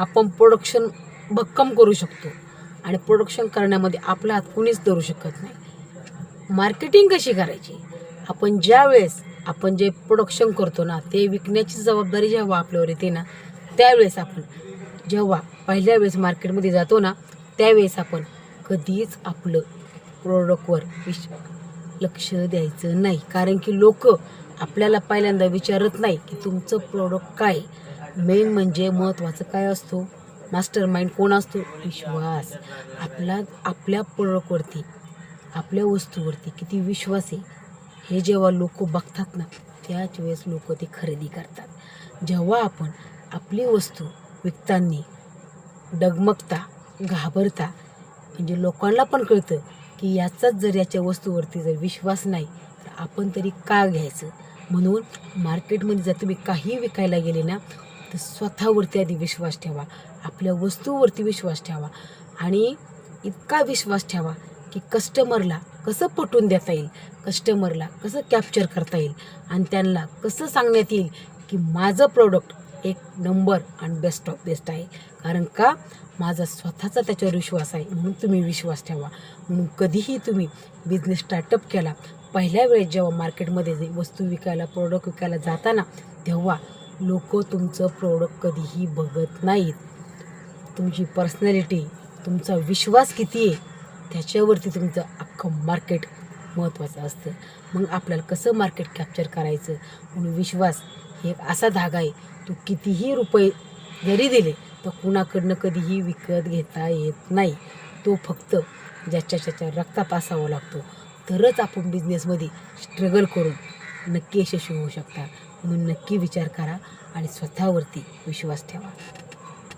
आपण प्रोडक्शन भक्कम करू शकतो आणि प्रोडक्शन करण्यामध्ये आपला हात कुणीच धरू शकत नाही. मार्केटिंग कशी करायची? आपण ज्या वेळेस आपण जे प्रोडक्शन करतो ना ते विकण्याची जबाबदारी जेव्हा आपल्यावर येते ना त्यावेळेस आपण जेव्हा पहिल्या वेळेस मार्केटमध्ये जातो ना त्यावेळेस आपण कधीच आपलं प्रोडक्टवर लक्ष द्यायचं नाही. कारण की लोक आपल्याला पहिल्यांदा विचारत नाही की तुमचं प्रोडक्ट काय. मेन म्हणजे महत्त्वाचं काय असतो? मास्टर माइंड कोण असतो? विश्वास. आपल्या प्रोडक्टवरती आपल्या वस्तूवरती किती विश्वास आहे हे जेव्हा लोक बघतात ना त्याच वेळेस लोक ते खरेदी करतात. जेव्हा आपण आपली वस्तू विकताना डगमगता घाबरता म्हणजे लोकांना पण कळतं की याचाच जर याच्या वस्तूवरती जर विश्वास नाही तर आपण तरी का घ्यायचं. म्हणून मार्केटमध्ये जर तुम्ही काही विकायला गेले ना तर स्वतःवरती आधी विश्वास ठेवा, आपल्या वस्तूवरती विश्वास ठेवा आणि इतका विश्वास ठेवा की कस्टमरला कसं पटवून देता येईल, कस्टमरला कसं कॅप्चर करता येईल आणि त्यांना कसं सांगण्यात येईल की माझं प्रोडक्ट एक नंबर आणि बेस्ट ऑफ बेस्ट आहे. कारण का माझा स्वतःचा त्याच्यावर विश्वास आहे म्हणून तुम्ही विश्वास ठेवा. म्हणून कधीही तुम्ही बिझनेस स्टार्टअप केला पहिल्या वेळेस जेव्हा मार्केटमध्ये वस्तू विकायला प्रोडक्ट विकायला जाताना तेव्हा लोक तुमचं प्रोडक्ट कधीही बघत नाहीत. तुमची पर्सनॅलिटी तुमचा विश्वास किती आहे त्याच्यावरती तुमचं अख्खं मार्केट महत्त्वाचं असतं. मग आपल्याला कसं मार्केट कॅप्चर करायचं म्हणून विश्वास हे एक असा धागा आहे तो कितीही रुपये जरी दिले तर कुणाकडनं कधीही विकत घेता येत नाही. तो फक्त ज्याच्या रक्तात असावा लागतो तरच आपण बिझनेसमध्ये स्ट्रगल करून नक्की यशस्वी होऊ शकता. म्हणून नक्की विचार करा आणि स्वतःवरती विश्वास ठेवा.